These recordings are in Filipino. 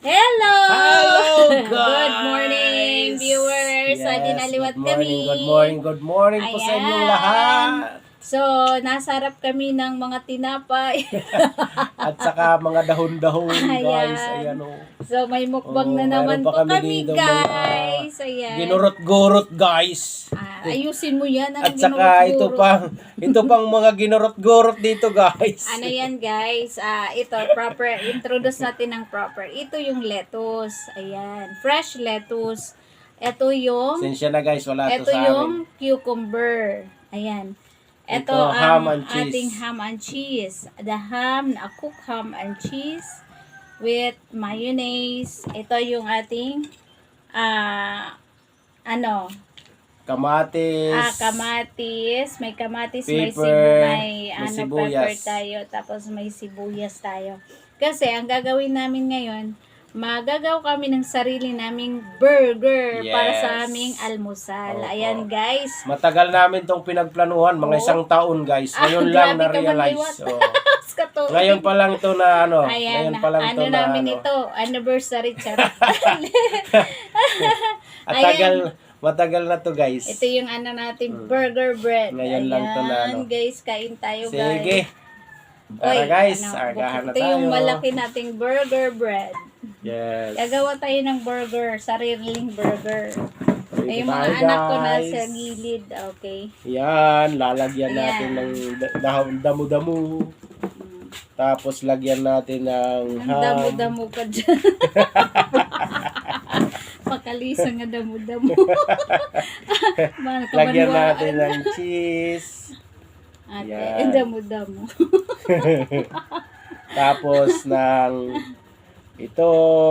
Hello! Hello, guys! Good morning, viewers. Dinaliwat kami. Good morning po sa inyong Ayan. lahat. So, nasa harap kami ng mga tinapay. At saka mga dahon-dahon, guys. Ayan. Ayan o. So, may mukbang na mayroon naman pa po kami kami, dito, guys. Ayan. Ginurot-gurot, guys. Ayusin mo yan. Ang At saka ito pang mga ginurot-gurot dito, guys. Ano yan, guys? Ito, proper. Introduce natin ng proper. Ito yung lettuce. Ayan. Fresh lettuce. Ito yung... Sensya na, guys. Wala to Ito sa amin. yung cucumber. Ayan. Ito Ito, ham ang and cheese. ating ham and cheese. The ham, cooked ham and cheese with mayonnaise. Ito yung ating Kamatis. kamatis. May kamatis, Pepper, may sibuyas. pepper tayo. Tapos may sibuyas tayo. Kasi ang gagawin namin ngayon, magagaw kami ng sarili naming burger para sa Yes. aming almusal. Opo. Ayan, guys. Matagal namin tong pinagplanuhan. Mga Oo. isang taon, guys. Ngayon lang grabe ka na-realize. manliwat. So, Kato. ngayon pa lang to na Ayan, ngayon pa lang to na namin ito, anniversary charot. At Ayan. matagal na to, guys. Ito yung natin, burger bread. Ngayon lang to na guys, kain tayo, guys. Sige. Tara, guys. Ano, Agahan na ito tayo. yung malaki nating burger bread. Yes. Gagawa tayo ng burger, sariling burger. Ay, yung mga tayo, anak ko guys. nasa gilid, okay. Yan, lalagyan Ayan. natin ng damo-damo. Tapos lagyan natin ng Ang ham. damo-damo ka dyan. Pakalisa nga damo-damo. Lagyan natin ng cheese. Ate, Yan. damo-damo. Tapos ng ito,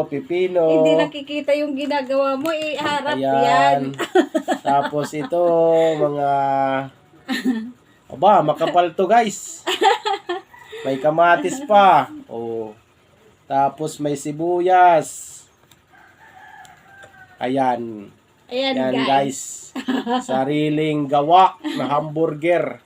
pipino. Hindi nakikita yung ginagawa mo, harap yan. Ayan. Tapos ito, mga... Aba, makapal to, guys. May kamatis pa. Oh. Tapos may sibuyas. Ayan. Ayan, Yan, guys. Sariling gawa na hamburger.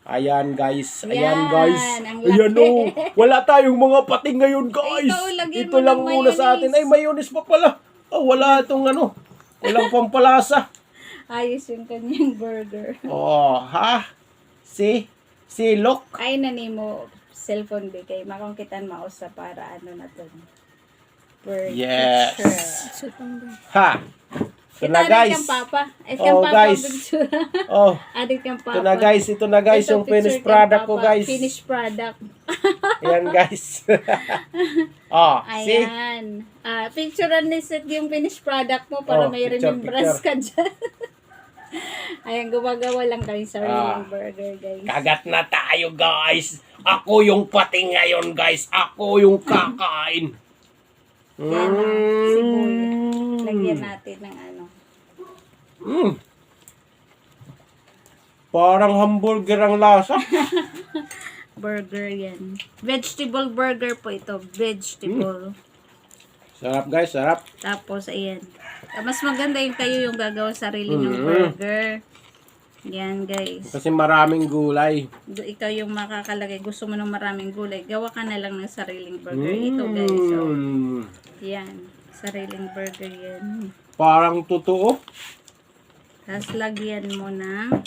Ayan, guys. Ayan, Yan, guys. ang Ayan, laki. oh. Wala tayong mga pating ngayon, guys. Ikaw, lagyan Ito mo lang ng muna sa atin. Ay, mayonnaise pa pala. Oh, wala itong walang pampalasa. Ayos yung kanyang burger. Oh, ha? Si look. Ay, nani mo, cellphone bigay. Makongkitan mausa para na to. Yes. Picture. Ha? Ito na, Kita guys. kang papa. Oh, guys. Picture. Oh, Adik kang papa. ito na, guys. Ito na, guys. Ito, Yung finished picture kang product ko, papa. guys. Finished product. Ayan, guys. Oh, see? Ayan. Picturean ni Seth yung finished product mo para Oh, may picture, remembrance ka dyan. Ayan, gumagawa lang kami sa real burger, guys. Kagat na tayo, guys. Ako yung pating ngayon, guys. Ako yung kakain. Yan ang sibuyas. Lagyan natin ng Parang hamburger ang lasa. burger yan. Vegetable burger po ito. Vegetable. Sarap, guys. Sarap. Tapos, ayan. Mas maganda yung kayo yung gagawa sarili ng burger. Yan, guys. Kasi maraming gulay. Ikaw yung makakalagay. Gusto mo ng maraming gulay. Gawa ka na lang ng sariling burger. Ito, guys. So, yan. Sariling burger yan. Parang totoo. Tapos, lagyan mo ng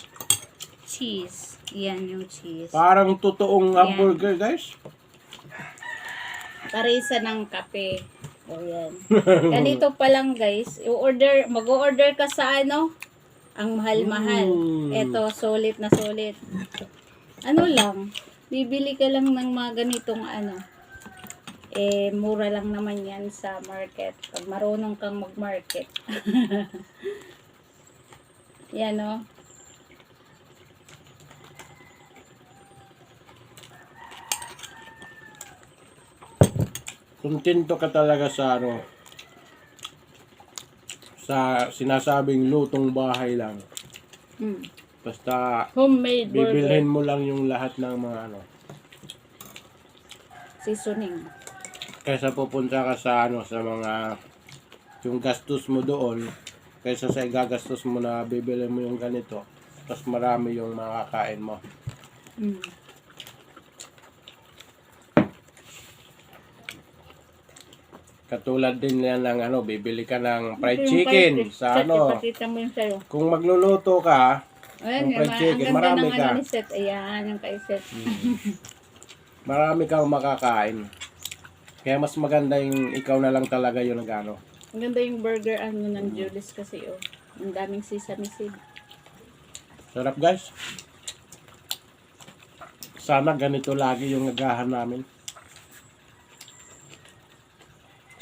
cheese. Yan yung cheese. Parang totoong hamburger, guys. Parisa ng kape. O yan. Ganito pa lang, guys. Mag-order ka sa ang mahal-mahal. Ito, solid na solid. Lang, bibili ka lang ng mga ganitong mura lang naman yan sa market. Pag marunong kang mag-market. Yan, o. Kontento ka talaga sa sa sinasabing lutong bahay lang. Basta Homemade burger. bibilhin mo lang yung lahat ng mga Seasoning. kaysa pupunta ka sa sa mga yung gastos mo doon kaysa sa igagastos mo na bibili mo yung ganito, mas marami yung makakain mo. Katulad din yan ng ano, bibili ka ng fried Yung chicken fried sa chicken, ano. ipakita mo yung sa'yo. Kung magluluto ka, Ayan, yung fried ang chicken, ganda marami ng ka. ano ni Seth. Ayan, yung kay Seth. Marami kang makakain. Kaya mas maganda yung ikaw na lang talaga yung nagano. Ang ganda yung burger ano ng Julius kasi oh. Ang daming sesame seed. Sarap guys. Sana ganito lagi yung agahan namin.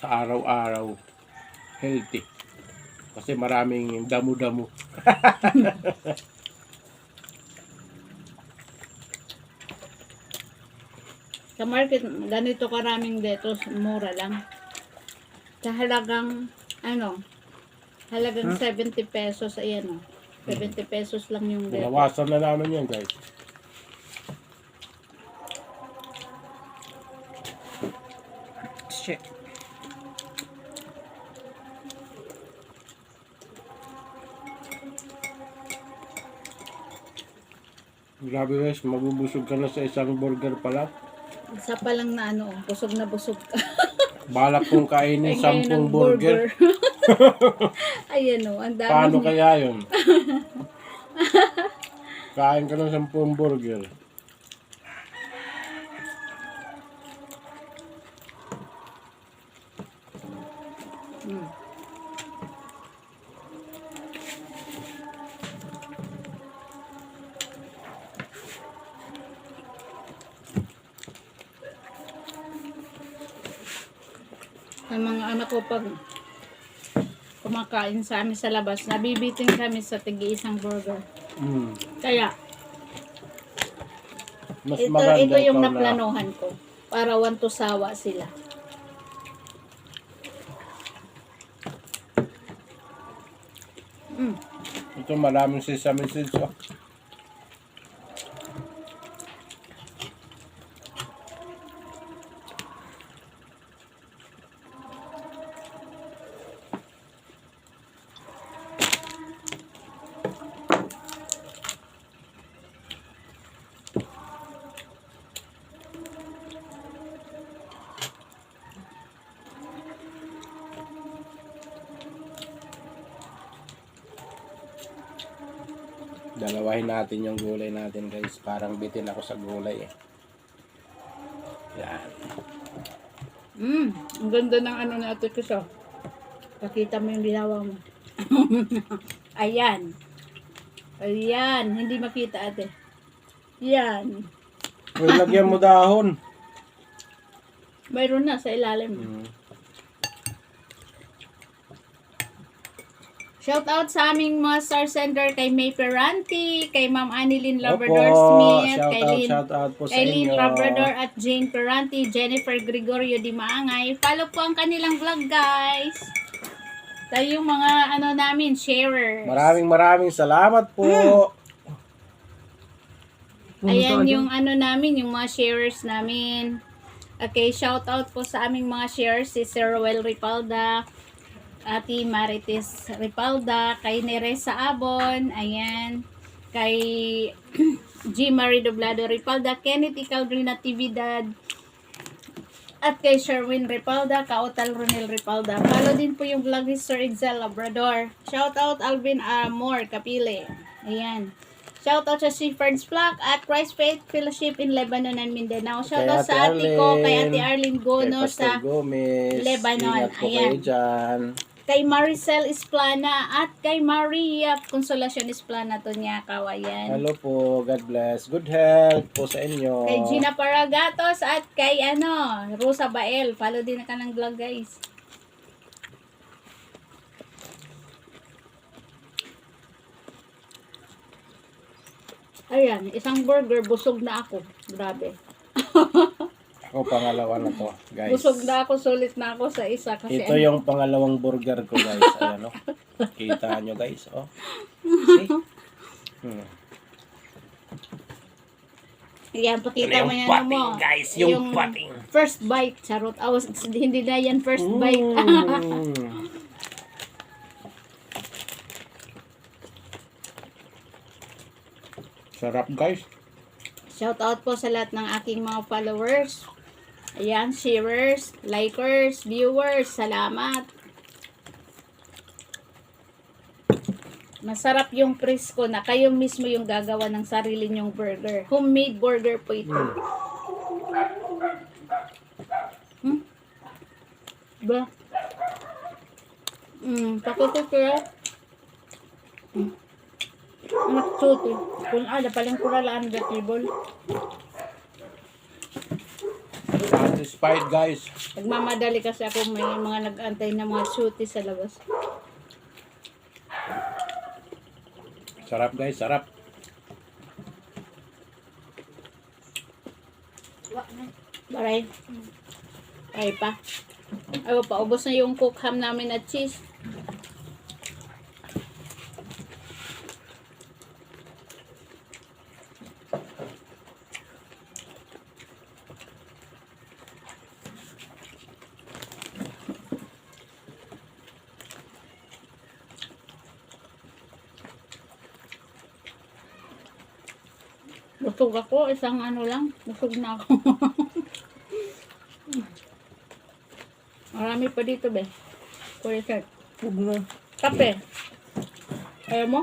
Sa araw-araw. Healthy. Kasi maraming damo-damo. Sa market, ganito karaming detos, mura lang. Sa halagang, ano, halagang 70 pesos, ayan o. 70 pesos lang yung deto. Binawasan na namin yan guys. Shit. Grabe guys, mabubusog ka na sa isang burger pala. Isa pa lang na ano, busog na busog ka. Balak kong kainin Kain 10 ng burger. Ayan o, ang dami. Paano kaya yun? Kain ka ng 10 burger. Hmm. Ang mga anak ko pag kumakain sa amin sa labas, nabibitin kami sa tigi-isang burger. Mm. Kaya, Mas ito maganda yung ikaw naplanuhan ko. Para one to sawa sila. Mm. Ito maraming sesame seeds. Oh. Dalawahin natin yung gulay natin guys. Parang bitin ako sa gulay eh. Yan. Ang ganda ng ano na ito ko. Pakita mo yung ginawa mo. Ayan. Ayan. Hindi makita ate. Yan. Uy, lagyan mo dahon. Mayroon na sa ilalim. Mm. Shout out sa aming mga star sender kay May Ferranti, kay Ma'am Annalyn Opo, Labrador Smith, shout out po sa kay Lynn inyo. Labrador at Jane Ferranti, Jennifer Gregorio Di Maangay. Follow po ang kanilang vlog guys. Tayo yung mga ano namin, sharers. Maraming salamat po. Ayan yung ano namin, yung mga sharers namin. Okay, shout out po sa aming mga sharers, si Sir Roel Ripalda, Ate Marites Ripalda, kay Neresa Abon, ayan, kay G. Marie Doblado Ripalda, Kenneth Icaldri Natividad, at kay Sherwin Ripalda, Kautal Ronel Ripalda. Follow din po yung vlog ni Sir Excel Labrador. Shout out Alvin Amor Kapile. Ayan. Shout out sa Shepherd's Flock at Christ Faith Fellowship in Lebanon and Mindanao. Shout out sa ate ko, kay Ate Arlene Gono sa Gomez. Lebanon. Ingat po Ayan. kayo dyan. Kay Maricel Esplana at kay Maria Consolacion Esplana to niya kawayan. Hello po. God bless. Good health po sa inyo. Kay Gina Paragatos at kay Rosa Bael. Follow din na ka ng vlog guys. Ayan, isang burger, busog na ako. Grabe. Ako pangalawa na to, guys. Busog na ako, sulit na ako sa isa. Kasi Ito yung pangalawang burger ko, guys. Ayan, oh. Kita nyo, guys. Oh. See? Ayan, pakita mo yan mo. Guys, yung pating. First bite, charot. Hindi na yan first bite. Sarap, guys. Shout out po sa lahat ng aking mga followers. Ayan, sharers, likers, viewers, salamat. Masarap yung presko na kayo mismo yung gagawa ng sarili nyong burger. Homemade burger po ito. Ba? Pakuto kaya. Anak suti. Kung ada paling kuralaan the table. Satisfied guys. Nagmamadali kasi ako may mga nag-antay na mga suti sa labas. Sarap guys, sarap. Baray. Ay pa. Ay pa, ubos na yung cook ham namin at cheese. Busog ako, isang ano lang, busog na ako. Marami pa dito, be. Kuya Sir. Huwag na. Kape. Ayaw mo?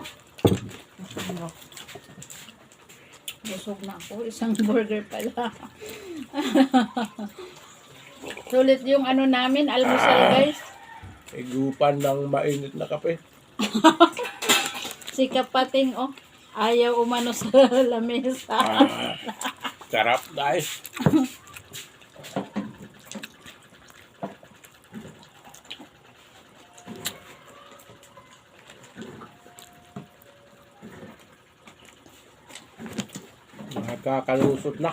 Busog na ako, isang burger pala. Sulit yung ano namin, almusal guys. Igupan ng mainit na kape. Si Kapating, oh. Ayaw umano sa lamesa. Sarap guys. Nakakalusot na.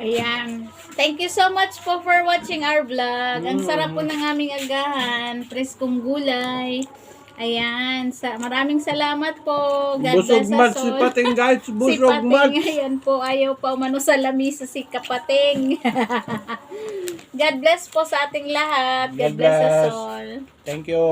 Ayan. Thank you so much po for watching our vlog. Ang sarap po ng aming agahan. Preskong gulay. Ayan. Maraming salamat po. God Busog bless man us si all. Pating guys. Si Busog Pating, man. ayan po. Ayaw pa umano sa lamisa si Kapating. God bless po sa ating lahat. God God bless us bless. all. Thank you.